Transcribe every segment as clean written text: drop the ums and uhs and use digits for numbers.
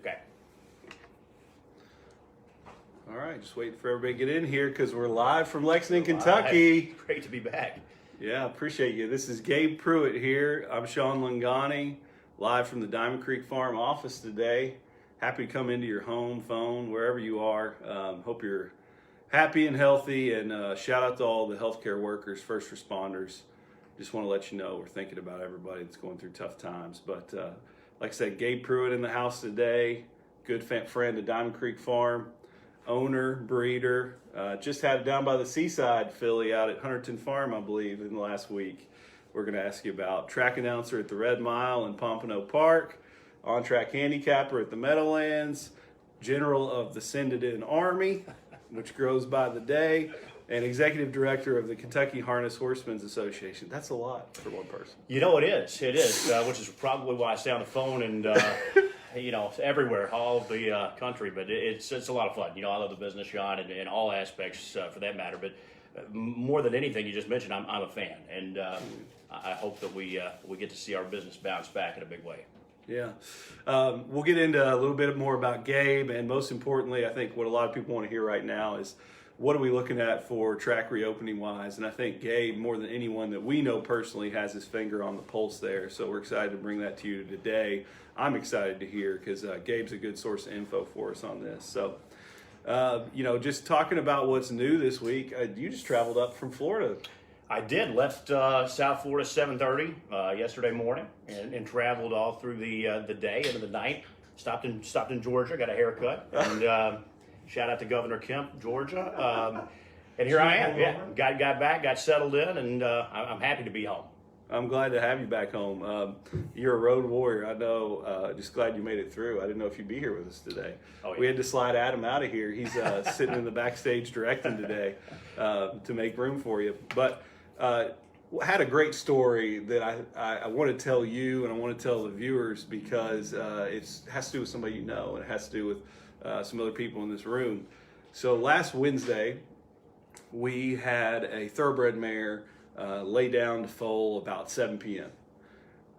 Okay. All right, just waiting for everybody to get in here because we're live from Lexington, Kentucky. Great to be back. Yeah, appreciate you. This is Gabe Pruitt here. I'm Sean Lungani, live from the Diamond Creek Farm office today. Happy to come into your home, phone, wherever you are. Hope you're happy and healthy, and shout out to all the healthcare workers, first responders. Just want to let you know we're thinking about everybody that's going through tough times. But like I said, Gabe Pruitt in the house today, good friend of Diamond Creek Farm, owner, breeder. Just had it down by the seaside filly out at Hunterton Farm, I believe, in the last week. We're going to ask you about track announcer at the Red Mile in Pompano Park, on-track handicapper at the Meadowlands, general of the Sended Army, which grows by the day, and executive director of the Kentucky Harness Horsemen's Association. That's a lot for one person. You know, it is, which is probably why I stay on the phone and, everywhere, all of the country. But it's a lot of fun. You know, I love the business, Sean, in all aspects for that matter. But more than anything you just mentioned, I'm a fan. And I hope that we get to see our business bounce back in a big way. Yeah. We'll get into a little bit more about Gabe, and most importantly, I think what a lot of people want to hear right now is what are we looking at for track reopening wise? And I think Gabe, more than anyone that we know personally, has his finger on the pulse there. So we're excited to bring that to you today. I'm excited to hear because Gabe's a good source of info for us on this. So, just talking about what's new this week, you just traveled up from Florida. I did. Left South Florida 7:30 yesterday morning, and traveled all through the day into the night. Stopped in Georgia, got a haircut, and shout out to Governor Kemp, Georgia. And here I am. Yeah, got back, got settled in, and I'm happy to be home. I'm glad to have you back home. You're a road warrior. I know. Just glad you made it through. I didn't know if you'd be here with us today. Oh, yeah. We had to slide Adam out of here. He's sitting in the backstage directing today to make room for you. But had a great story that I want to tell you and I want to tell the viewers because it has to do with somebody you know, and it has to do with some other people in this room. So last Wednesday, we had a thoroughbred mare lay down to foal about 7 p.m.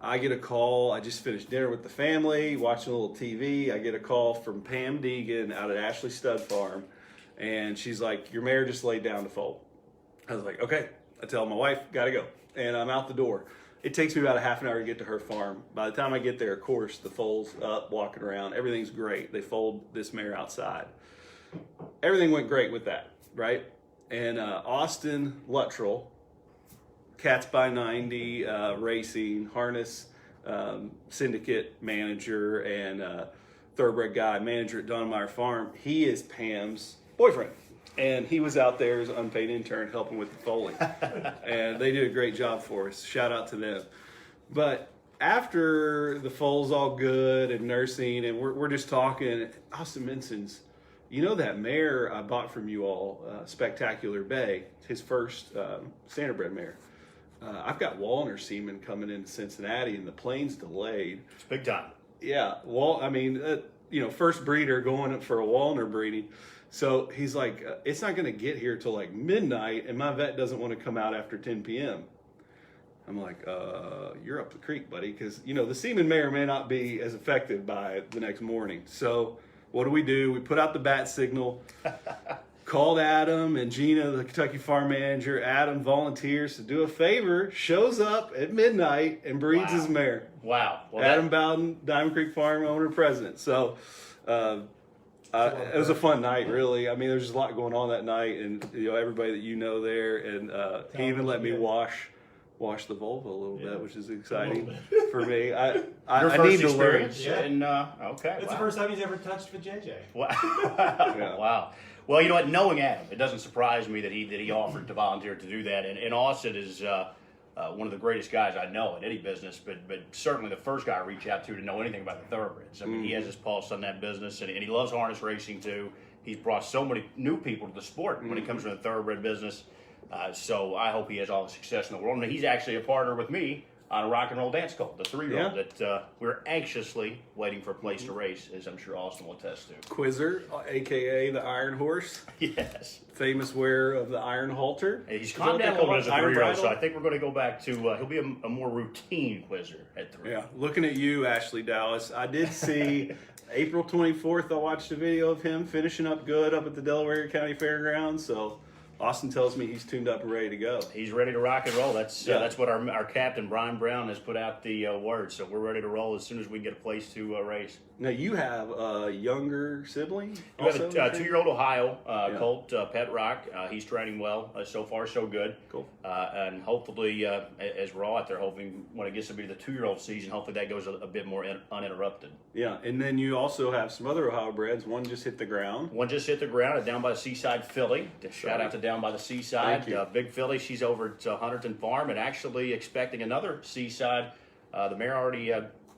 I get a call. I just finished dinner with the family, watching a little TV. I get a call from Pam Deegan out at Ashley Stud Farm, and she's like, your mare just laid down to foal. I was like, okay. I tell my wife, gotta go. And I'm out the door. It takes me about a half an hour to get to her farm. By the time I get there, of course, the foal's up, walking around. Everything's great. They foaled this mare outside. Everything went great with that, right? And Austin Luttrell, Cats by 90 Racing, Harness Syndicate manager, and thoroughbred guy, manager at Donnemeyer Farm, he is Pam's boyfriend. And he was out there as an unpaid intern helping with the foaling. And they did a great job for us. Shout out to them. But after the foal's all good and nursing, and we're just talking, Austin mentions, you know that mare I bought from you all, Spectacular Bay, his first standardbred mare. I've got Wallner semen coming into Cincinnati, and the plane's delayed. It's big time. Yeah, first breeder going up for a Wallner breeding. So he's like, it's not going to get here till like midnight, and my vet doesn't want to come out after 10 p.m. I'm like, you're up the creek, buddy, because, the semen may or may not be as effective by the next morning. So what do? We put out the bat signal, called Adam and Gina, the Kentucky farm manager. Adam volunteers to do a favor, shows up at midnight, and breeds his mare. Wow. Well, Adam Bowden, Diamond Creek Farm owner, president. So it was a fun night, really. I mean, there's just a lot going on that night, and everybody that you know there, and he even let me wash the vulva a little bit, which is exciting for me. I need to learn. Yeah. And, okay. It's the first time he's ever touched with JJ. Wow. Yeah. Wow. Well, you know what? Knowing Adam, it doesn't surprise me that he offered to volunteer to do that. And Austin is one of the greatest guys I know in any business, but certainly the first guy I reach out to know anything about the thoroughbreds. I mean, he has his pulse on that business, and he loves harness racing too. He's brought so many new people to the sport when it comes to the thoroughbred business. So I hope he has all the success in the world. And he's actually a partner with me on a rock and roll dance Colt, the 3-year-old Yeah. that we're anxiously waiting for a place to race, as I'm sure Austin will attest to. Quizzer, aka the Iron Horse, Yes. famous wearer of the Iron Halter. And he's Is that calmed what down a they little call bit as it? a Iron 3-year-old, so Bridle? I think we're going to go back to, he'll be a more routine quizzer at 3. Yeah, looking at you, Ashley Dallas. I did see April 24th. I watched a video of him finishing up good up at the Delaware County Fairgrounds. So Austin tells me he's tuned up and ready to go. He's ready to rock and roll. That's Yeah. that's what our captain, Brian Brown, has put out the word. So we're ready to roll as soon as we get a place to race. Now you have a younger sibling. We have also a in training? 2-year-old Ohio, Yeah. Colt, Pet Rock. He's training well. So far, so good. Cool. And hopefully, as we're all out there hoping, when it gets to be the 2-year-old season, hopefully that goes a bit more uninterrupted. Yeah, and then you also have some other Ohio breds. One just hit the ground. One just hit the ground down by the Seaside Philly. Shout out to Down by the Seaside. Thank you. Big Philly, she's over at Hunterton Farm and actually expecting another Seaside. The mare already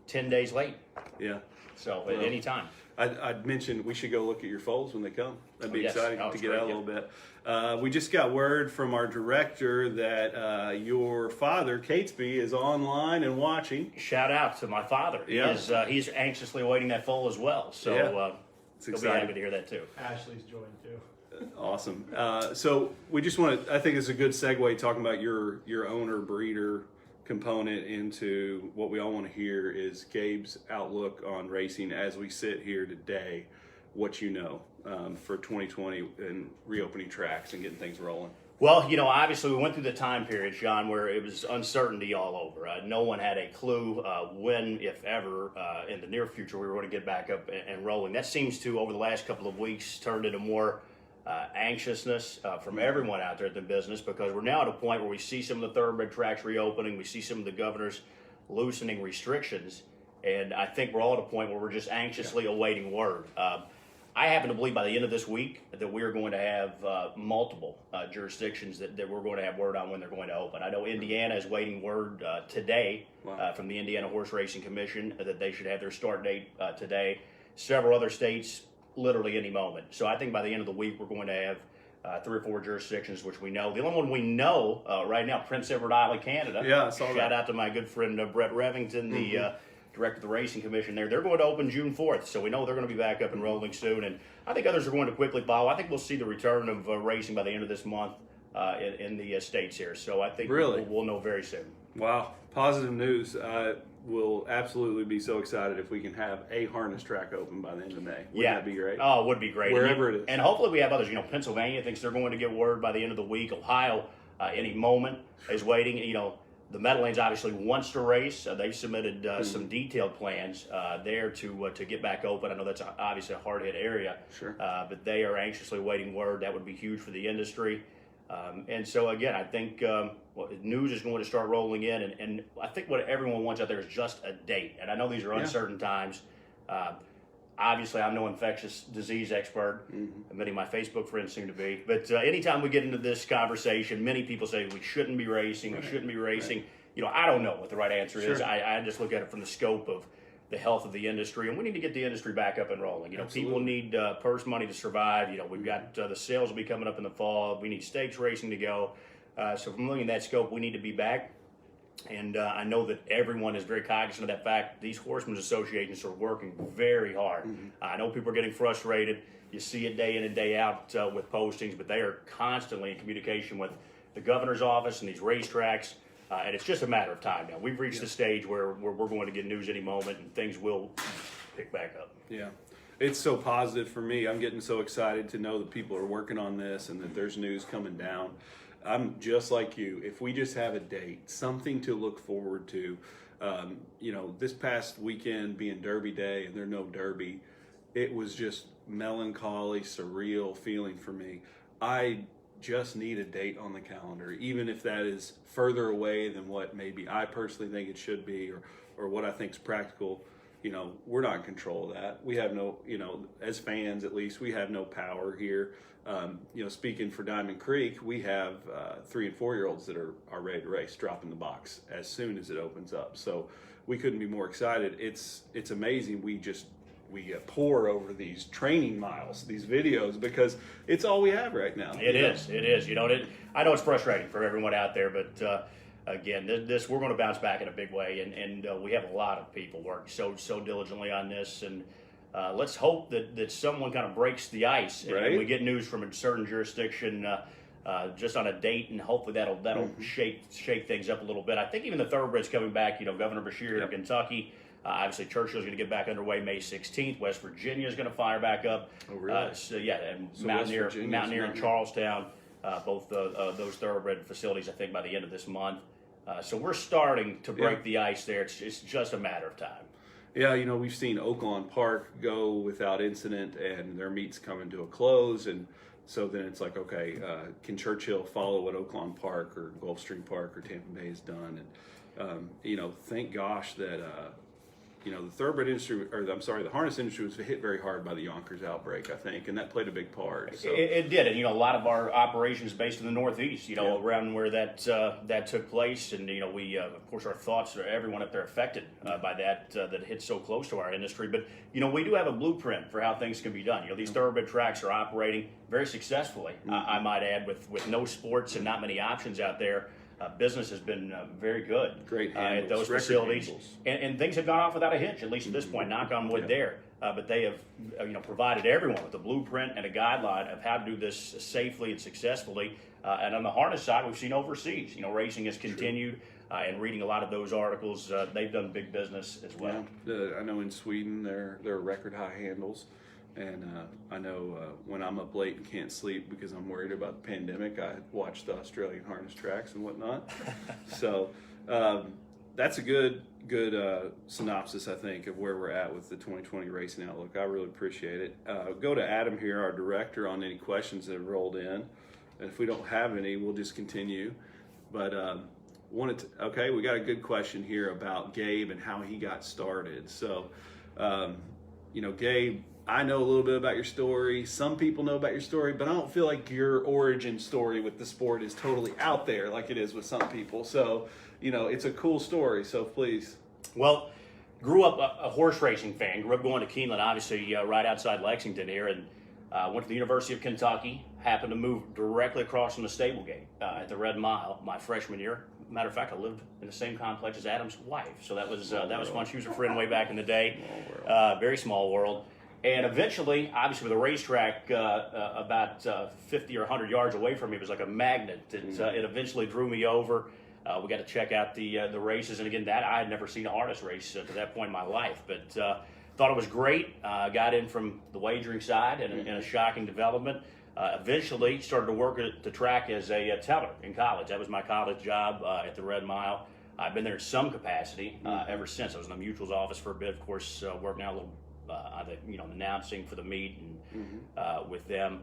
10 days late. Yeah. So at any time. I'd mentioned we should go look at your foals when they come. That'd be Yes. exciting Oh, to it's get great, out a yeah. little bit. We just got word from our director that your father, Catesby, is online and watching. Shout out to my father. Yeah. He's anxiously awaiting that foal as well. So Yeah. It's he'll be exciting. happy to hear that too. Ashley's joined too. Awesome. So we just want to, I think it's a good segue talking about your owner breeder component into what we all want to hear is Gabe's outlook on racing as we sit here today, what you know for 2020 and reopening tracks and getting things rolling. Well, obviously we went through the time period, Sean, where it was uncertainty all over. No one had a clue when, if ever, in the near future we were going to get back up and rolling. That seems to, over the last couple of weeks, turned into more anxiousness from everyone out there at the business, because we're now at a point where we see some of the thoroughbred tracks reopening, we see some of the governors loosening restrictions, and I think we're all at a point where we're just anxiously awaiting word. I happen to believe by the end of this week that we are going to have multiple jurisdictions that we're going to have word on when they're going to open. I know Indiana is waiting word today from the Indiana Horse Racing Commission that they should have their start date today. Several other states literally any moment. So I think by the end of the week we're going to have 3 or 4 jurisdictions which we know. The only one we know right now, Prince Edward Island, Canada. Yeah, I saw that. Shout out to my good friend Brett Revington, the director of the racing commission there. They're going to open June 4th, so we know they're going to be back up and rolling soon. And I think others are going to quickly follow. I think we'll see the return of racing by the end of this month in the states here. So I think Really? we'll know very soon. Wow, positive news. We'll absolutely be so excited if we can have a harness track open by the end of May. Wouldn't that be great? Oh, it would be great. Wherever it is. And hopefully we have others. Pennsylvania thinks they're going to get word by the end of the week. Ohio, any moment, is waiting. The Meadowlands obviously wants to race. They've submitted some detailed plans there to get back open. I know that's obviously a hard-hit area. Sure. But they are anxiously waiting word. That would be huge for the industry. And so, again, I think news is going to start rolling in. And I think what everyone wants out there is just a date. And I know these are uncertain times. Obviously, I'm no infectious disease expert. Many of my Facebook friends seem to be. But anytime we get into this conversation, many people say we shouldn't be racing, we shouldn't be racing. I don't know what the right answer is. I just look at it from the scope of the health of the industry, and we need to get the industry back up and rolling. People need purse money to survive. We've got the sales will be coming up in the fall. We need stakes racing to go. So from looking at that scope, we need to be back. And I know that everyone is very cognizant of that fact. These horsemen's associations are working very hard. I know people are getting frustrated. You see it day in and day out with postings, but they are constantly in communication with the governor's office and these racetracks. And it's just a matter of time now. We've reached the stage where we're going to get news any moment, and things will pick back up. Yeah. It's so positive for me. I'm getting so excited to know that people are working on this and that there's news coming down. I'm just like you. If we just have a date, something to look forward to, this past weekend being Derby Day and there's no Derby, it was just melancholy, surreal feeling for me. I just need a date on the calendar, even if that is further away than what maybe I personally think it should be or what I think is practical. We're not in control of that. We have no, as fans at least, we have no power here. Speaking for Diamond Creek, we have 3 and 4 year olds that are ready to race, dropping the box as soon as it opens up. So we couldn't be more excited. It's amazing. We pour over these training miles, these videos, because it's all we have right now. It is. I know it's frustrating for everyone out there, but again, this we're going to bounce back in a big way, and we have a lot of people working so diligently on this, and let's hope that someone kind of breaks the ice and we get news from a certain jurisdiction just on a date, and hopefully that'll shake things up a little bit. I think even the thoroughbreds coming back. Governor Beshear in Kentucky. Obviously, Churchill's going to get back underway May 16th. West Virginia is going to fire back up. Oh, really? And Mountaineer and Charlestown, both those thoroughbred facilities, I think, by the end of this month. So we're starting to break the ice there. It's just a matter of time. Yeah, we've seen Oaklawn Park go without incident, and their meet's coming to a close, and so then it's like, okay, can Churchill follow what Oaklawn Park or Gulfstream Park or Tampa Bay has done? And thank gosh that the thoroughbred industry, the harness industry was hit very hard by the Yonkers outbreak, I think, and that played a big part. So. It did, and a lot of our operations based in the Northeast, around where that took place, and we, of course, our thoughts are everyone up there affected by that hit so close to our industry. But we do have a blueprint for how things can be done. These thoroughbred tracks are operating very successfully, I might add, with no sports and not many options out there. Business has been very good at those facilities, and things have gone off without a hitch, at least at this point. Knock on wood there. But they have provided everyone with a blueprint and a guideline of how to do this safely and successfully. And on the harness side, we've seen overseas. Racing has continued, and reading a lot of those articles, they've done big business as well. Yeah. I know in Sweden there are record high handles. And I know when I'm up late and can't sleep because I'm worried about the pandemic, I watch the Australian harness tracks and whatnot. So that's a good synopsis, I think, of where we're at with the 2020 racing outlook. I really appreciate it. Go to Adam here, our director, on any questions that have rolled in. And if we don't have any, we'll just continue. But we got a good question here about Gabe and how he got started. So, Gabe, I know a little bit about your story. Some people know about your story, but I don't feel like your origin story with the sport is totally out there like it is with some people. So, it's a cool story. So please. Well, grew up a horse racing fan. Grew up going to Keeneland, obviously right outside Lexington here, and went to the University of Kentucky. Happened to move directly across from the stable gate at the Red Mile my freshman year. Matter of fact, I lived in the same complex as Adam's wife, so that was fun. She was a friend way back in the day. Very small world. And eventually, obviously, with a racetrack about 50 or 100 yards away from me, it was like a magnet. It eventually drew me over. We got to check out the races, and again, that I had never seen a harness race to that point in my life, but thought it was great. Got in from the wagering side, and a shocking development. Eventually, started to work at the track as a teller in college. That was my college job at the Red Mile. I've been there in some capacity ever since. I was in the mutual's office for a bit, of course, working out a little. Announcing for the meet and with them,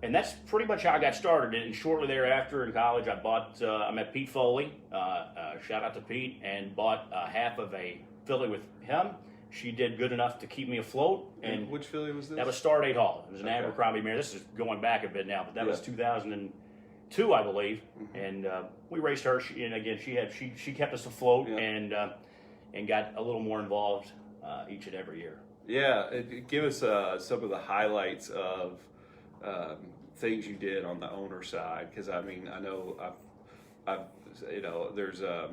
and that's pretty much how I got started. And shortly thereafter, in college, I met Pete Foley. Shout out to Pete, and bought half of a filly with him. She did good enough to keep me afloat. And which filly was this? That was Star Date Hall. It was an Abercrombie mare. This is going back a bit now, but that was 2002, I believe. And we raced her. She kept us afloat and got a little more involved each and every year. Yeah, give us some of the highlights of things you did on the owner side, because I know there's a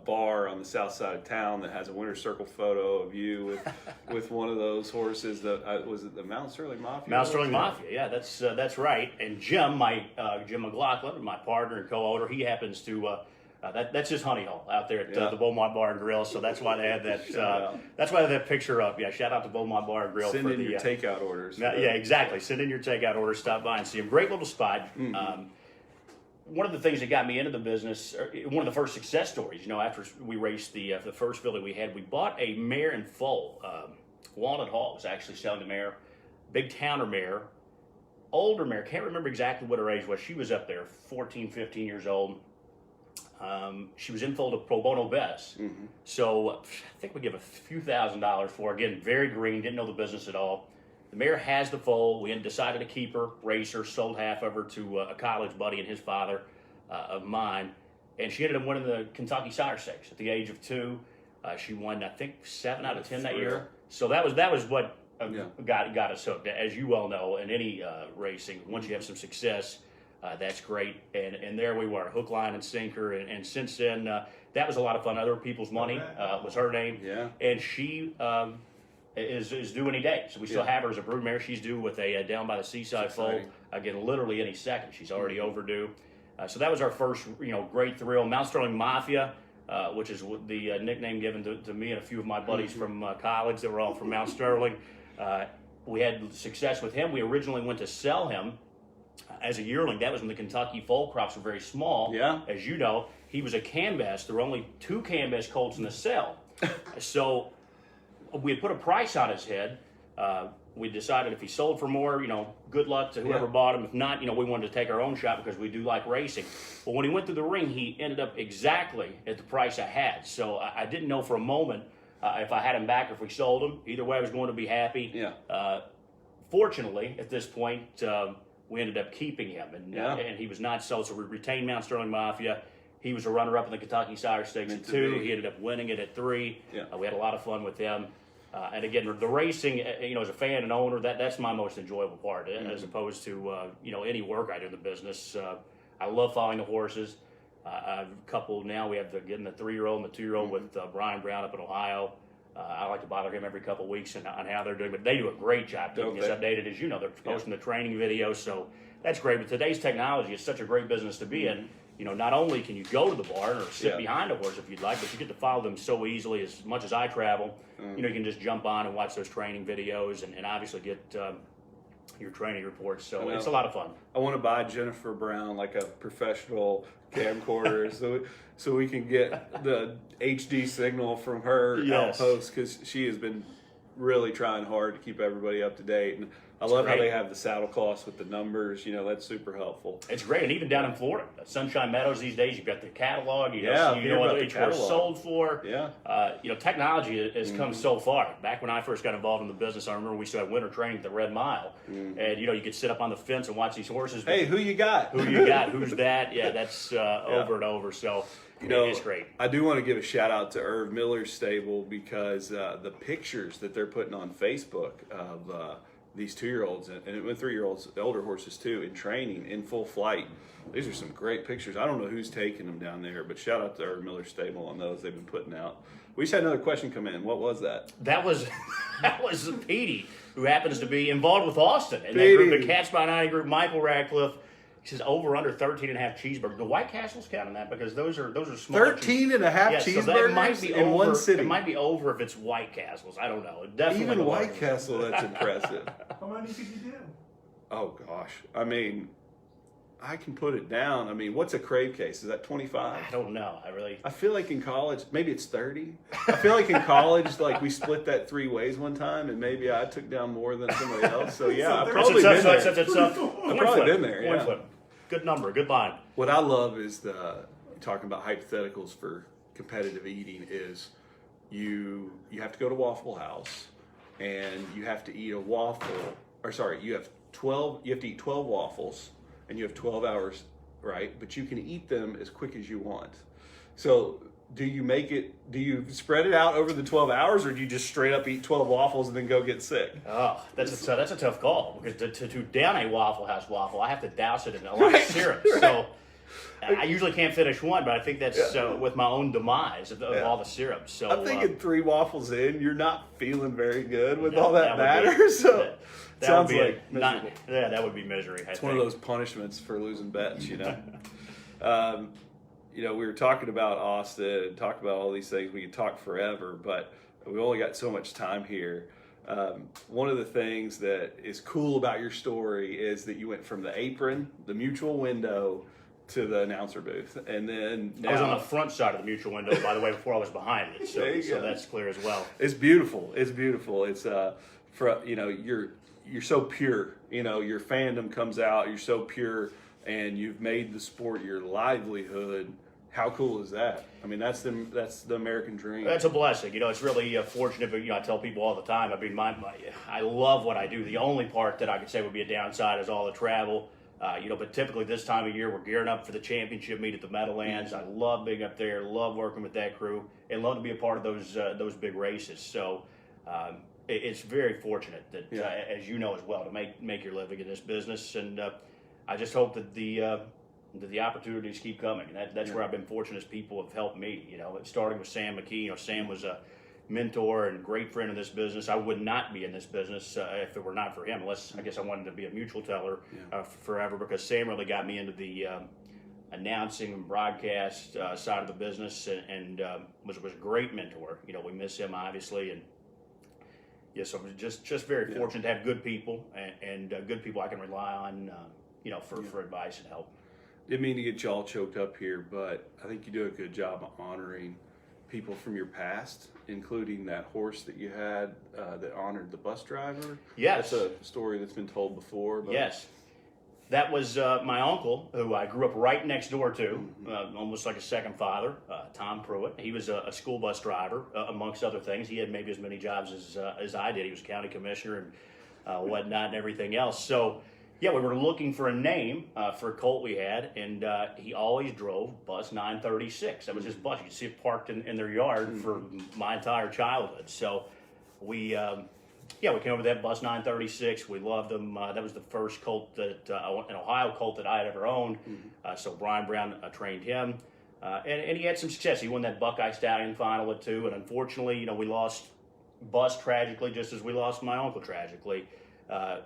bar on the south side of town that has a winner's circle photo of you with one of those horses. That was it, the Mount Sterling Mafia. Mount Sterling Mafia, yeah, that's right. And Jim McLaughlin, my partner and co-owner, he happens to. That's his honey hole out there at the Beaumont Bar and Grill, so that's why they had that. That's why they had that picture up. Yeah, shout out to Beaumont Bar and Grill. Send in your takeout orders. Yeah, exactly. Send in your takeout orders. Stop by and see them. Great little spot. One of the things that got me into the business, one of the first success stories, after we raced the first filly we had, we bought a mare in foal. Walnut Hall was actually selling the mare, big towner mare, older mare. Can't remember exactly what her age was. She was up there, 14, 15 years old. She was in foal to Pro Bono Bess. So I think we give a few $1,000s for her. Again, very green, didn't know the business at all. The mare has the foal. We had decided to keep her, race her, sold half of her to a college buddy and his father of mine. And she ended up winning the Kentucky Sire Stakes at the age of 2. She won, I think, 7 out of 10 that year. So that was what got us hooked. As you well know, in any racing, once you have some success, that's great. And there we were, hook, line, and sinker. And since then, that was a lot of fun. Other People's Money was her name. Yeah. And she is due any day. So we still have her as a broodmare. She's due with a down by the seaside foal again, literally any second. She's already overdue. So that was our first, great thrill. Mount Sterling Mafia, which is the nickname given to me and a few of my buddies from college that were all from Mount Sterling. We had success with him. We originally went to sell him as a yearling. That was when the Kentucky foal crops were very small. Yeah. As you know, he was a canvas. There were only 2 canvas colts in the cell. So we had put a price on his head. We decided if he sold for more, good luck to whoever bought him. If not, we wanted to take our own shot because we do like racing. But when he went through the ring, he ended up exactly at the price I had. So I didn't know for a moment if I had him back or if we sold him. Either way, I was going to be happy. Yeah. Fortunately, at this point, we ended up keeping him, and he was not sold. So we retained Mount Sterling Mafia. He was a runner-up in the Kentucky Sire Stakes at 2. He ended up winning it at 3. Yeah. We had a lot of fun with him. And again, the racing, as a fan and owner, that's my most enjoyable part, as opposed to, any work I do in the business. I love following the horses. I've coupled now. We have the 3-year-old and the 2-year-old with Brian Brown up in Ohio. I like to bother him every couple of weeks on how they're doing, but they do a great job keeping us updated. As you know, they're posting the training videos, so that's great. But today's technology is such a great business to be in. Not only can you go to the barn or sit behind a horse if you'd like, but you get to follow them so easily. As much as I travel, you can just jump on and watch those training videos and obviously get your training reports. So it's a lot of fun. I want to buy Jennifer Brown like a professional camcorder so we can get the HD signal from her outpost, because she has been really trying hard to keep everybody up to date. And I love how they have the saddle cloths with the numbers. That's super helpful. It's great. And even down in Florida, Sunshine Meadows these days, you've got the catalog. You Yeah, know what each horse sold for. Yeah. Technology has come so far. Back when I first got involved in the business, I remember we used to have winter training at the Red Mile. And, you could sit up on the fence and watch these horses. Hey, who you got? Who you got? Who's that? Yeah, that's over and over. So it's great. I do want to give a shout out to Irv Miller's stable, because the pictures that they're putting on Facebook of these 2-year-olds and 3-year-olds, the older horses too, in training, in full flight. These are some great pictures. I don't know who's taking them down there, but shout out to Irv Miller's stable on those they've been putting out. We just had another question come in. What was that? That was Petey, who happens to be involved with Austin and that group, the Cats by 90 group. Michael Radcliffe. He says over under 13.5 cheeseburgers. The White Castles count on that because those are small. 13.5 cheeseburgers so that might be in over, one sitting. It might be over if it's White Castles. I don't know. Definitely even White Castle, that's impressive. How many could you do? Oh gosh, I can put it down. What's a crave case? Is that 25? I don't know. I feel like in college, maybe it's 30. I feel like in college, we split that 3 ways one time, and maybe I took down more than somebody else. So yeah, I've probably been there. I've probably been there. Yeah. Flip. Good number. Good line. What I love is talking about hypotheticals for competitive eating is you have to go to Waffle House and you have to eat a waffle. You have to eat 12 waffles. And you have 12 hours, right? But you can eat them as quick as you want. So do you spread it out over the 12 hours, or do you just straight up eat 12 waffles and then go get sick? Oh, that's a tough call, because to down a Waffle House waffle, I have to douse it in a lot of syrup. Right. So I usually can't finish one, but I think that's with my own demise of all the syrup. So I'm thinking 3 waffles in, you're not feeling very good with all that batter. That sounds would be like miserable. That would be misery. It's one of those punishments for losing bets, we were talking about Austin and talking about all these things. We could talk forever, but we only got so much time here. One of the things that is cool about your story is that you went from the apron, the mutual window, to the announcer booth, and then I was on the front side of the mutual window, by the way, before I was behind it. So that's clear as well. It's beautiful. It's you're so pure. Your fandom comes out. You're so pure, and you've made the sport your livelihood. How cool is that? That's the American dream. That's a blessing. It's really fortunate. But I tell people all the time. I love what I do. The only part that I could say would be a downside is all the travel. But typically this time of year we're gearing up for the championship meet at the Meadowlands. I love being up there. Love working with that crew, and love to be a part of those big races. So. It's very fortunate that, as you know as well, to make your living in this business. And I just hope that the opportunities keep coming. And that's where I've been fortunate as people have helped me. Starting with Sam McKee. Sam was a mentor and great friend in this business. I would not be in this business if it were not for him, unless I guess I wanted to be a mutual teller forever, because Sam really got me into the announcing and broadcast side of the business, and was a great mentor. We miss him obviously, and so I'm just very fortunate to have good people and good people I can rely on, for advice and help. Didn't mean to get you all choked up here, but I think you do a good job of honoring people from your past, including that horse that you had that honored the bus driver. Yes. That's a story that's been told before. But... Yes. That was my uncle, who I grew up right next door to, almost like a second father, Tom Pruitt. He was a school bus driver, amongst other things. He had maybe as many jobs as I did. He was county commissioner and whatnot and everything else. So, yeah, we were looking for a name for a Colt we had, and he always drove bus 936. That was his bus. You could see it parked in their yard for my entire childhood. So we came over that bus 936. We loved them. That was the first Colt an Ohio Colt that I had ever owned. So Brian Brown trained him, and he had some success. He won that Buckeye Stallion final at 2, and unfortunately, we lost Bus tragically, just as we lost my uncle tragically.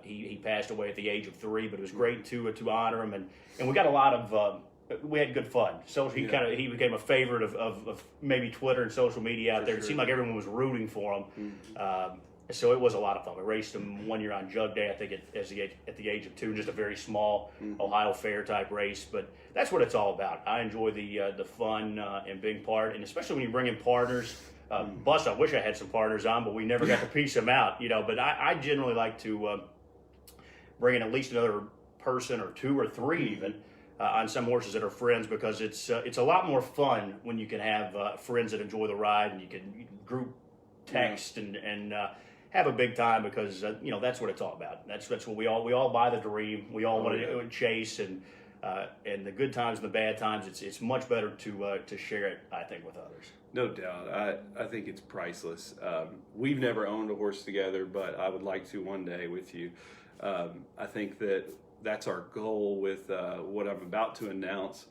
He passed away at the age of 3, but it was great to honor him, and we got a lot of. We had good fun. So he became a favorite of maybe Twitter and social media out there. It seemed like everyone was rooting for him. So it was a lot of fun. We raced him one year on Jug Day, I think at the age of 2, just a very small Ohio Fair type race. But that's what it's all about. I enjoy the fun and being part, and especially when you bring in partners. Bus, I wish I had some partners on, but we never got to piece them out, But I generally like to bring in at least another person or 2 or 3 even on some horses that are friends, because it's a lot more fun when you can have friends that enjoy the ride, and you can group text and have a big time, because that's what it's all about. That's what we all buy the dream. We all want to chase, and the good times and the bad times. It's much better to share it, I think, with others. No doubt. I think it's priceless. We've never owned a horse together, but I would like to one day with you. I think that's our goal with what I'm about to announce.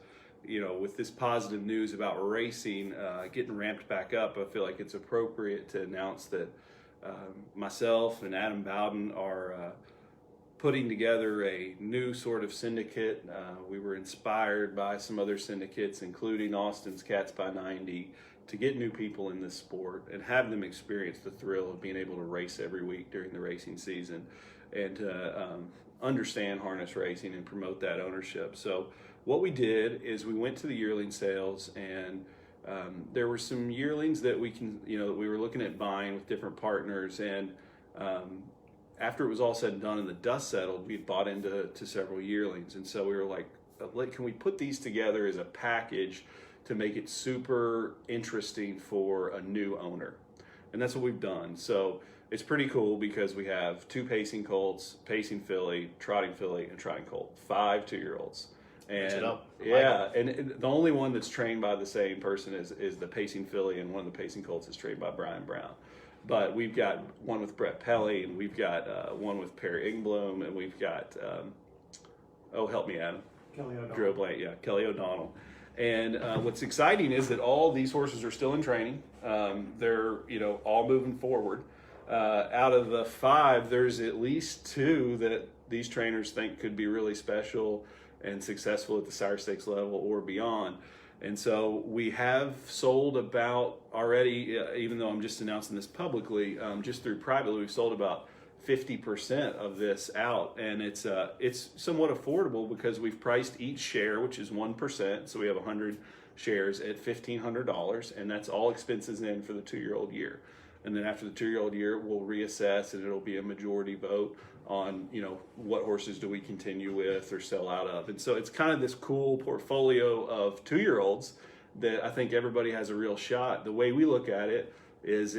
With this positive news about racing getting ramped back up, I feel like it's appropriate to announce that myself and Adam Bowden are putting together a new sort of syndicate. We were inspired by some other syndicates, including Austin's Cats by 90, to get new people in this sport and have them experience the thrill of being able to race every week during the racing season, and to understand harness racing and promote that ownership. So what we did is we went to the yearling sales, and there were some yearlings that we were looking at buying with different partners, and after it was all said and done and the dust settled, we bought into several yearlings. And so we were like, can we put these together as a package to make it super interesting for a new owner? And that's what we've done. So it's pretty cool, because we have 2 pacing colts, pacing filly, and trotting colt, 5 2-year-olds. And and the only one that's trained by the same person is the pacing filly, and one of the pacing colts is trained by Brian Brown. But we've got one with Brett Pelly, and we've got one with Perry Ingblom, and we've got help me, Adam. Kelly O'Donnell. Kelly O'Donnell. And what's exciting is that all these horses are still in training. They're all moving forward. Out of the 5, there's at least 2 that these trainers think could be really special and successful at the Sire Stakes level or beyond. And so we have sold about already, even though I'm just announcing this publicly, just through privately, we've sold about 50% of this out, and it's somewhat affordable, because we've priced each share, which is 1%, so we have 100 shares at $1,500, and that's all expenses in for the 2-year-old year. And then after the 2-year-old year, we'll reassess, and it'll be a majority vote on what horses do we continue with or sell out of. And so it's kind of this cool portfolio of 2-year-olds that I think everybody has a real shot. The way we look at it is,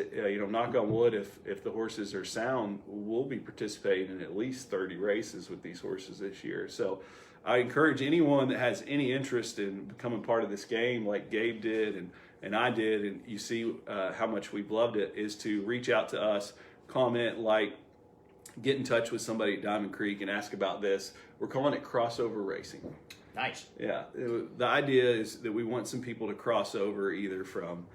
knock on wood, if the horses are sound, we'll be participating in at least 30 races with these horses this year. So I encourage anyone that has any interest in becoming part of this game, like Gabe did and I did, and you see how much we've loved it, is to reach out to us, comment, get in touch with somebody at Diamond Creek and ask about this. We're calling it crossover racing. Nice. Yeah, the idea is that we want some people to cross over either from,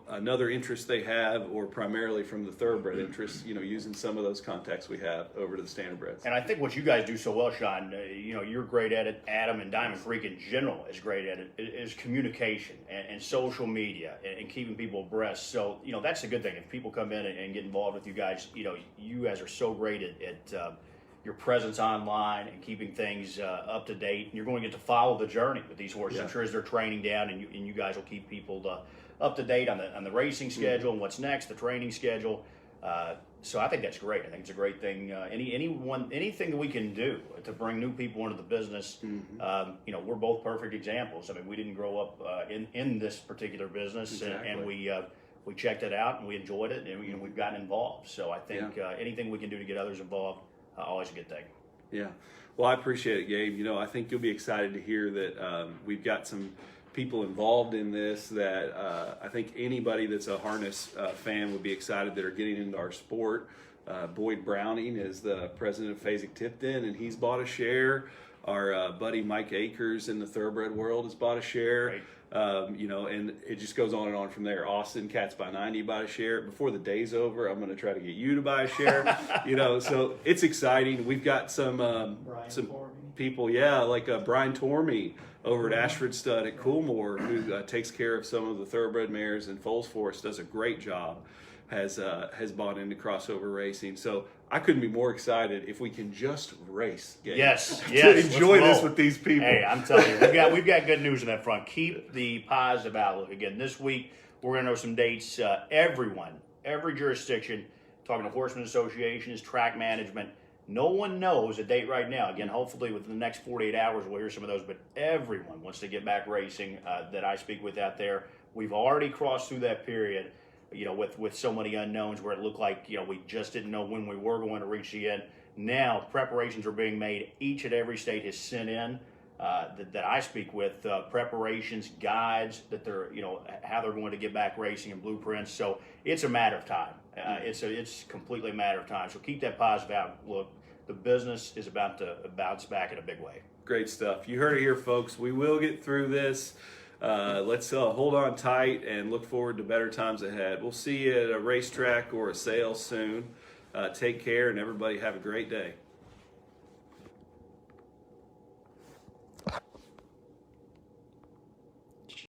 another interest they have, or primarily from the thoroughbred interest, using some of those contacts we have over to the standardbreds. And I think what you guys do so well, Sean, you're great at it. Adam and Diamond Creek in general is great at it, is communication and social media and keeping people abreast. So, that's a good thing. If people come in and get involved with you guys, you guys are so great at your presence online and keeping things up to date. And you're going to get to follow the journey with these horses. Yeah. I'm sure as they're training down, and you guys will keep people up to date on the racing schedule and what's next, the training schedule. So I think that's great. I think it's a great thing. Anything that we can do to bring new people into the business. We're both perfect examples. I mean, we didn't grow up in this particular business, Exactly. and we checked it out and we enjoyed it, and we've gotten involved. So I think anything we can do to get others involved, always a good thing. Yeah. Well, I appreciate it, Gabe. I think you'll be excited to hear that we've got some people involved in this that I think anybody that's a harness fan would be excited that are getting into our sport. Boyd Browning is the president of Fasig-Tipton, and he's bought a share. Our buddy Mike Akers in the thoroughbred world has bought a share. Right. And it just goes on and on from there. Austin, Cats by 90, bought a share. Before the day's over, I'm going to try to get you to buy a share. So it's exciting. We've got some people, like Brian Tormey over at Ashford Stud at Coolmore, who takes care of some of the thoroughbred mares in foals for us, does a great job, has bought into crossover racing. So I couldn't be more excited if we can just race. Gabe, Yes. to enjoy let's this roll. with these people. Hey, I'm telling you, we've got good news in that front. Keep the positive outlook. Again, this week we're going to know some dates. Every jurisdiction, talking to horseman associations, track management. No one knows a date right now. Again, hopefully within the next 48 hours we'll hear some of those. But everyone wants to get back racing that I speak with out there. We've already crossed through that period, with so many unknowns where it looked like, we just didn't know when we were going to reach the end. Now preparations are being made. Each and every state has sent in that I speak with preparations, guides that they're, how they're going to get back racing and blueprints. So it's a matter of time. It's completely a matter of time. So keep that positive outlook. The business is about to bounce back in a big way. Great stuff. You heard it here, folks. We will get through this. Let's hold on tight and look forward to better times ahead. We'll see you at a racetrack or a sale soon. Take care, and everybody have a great day.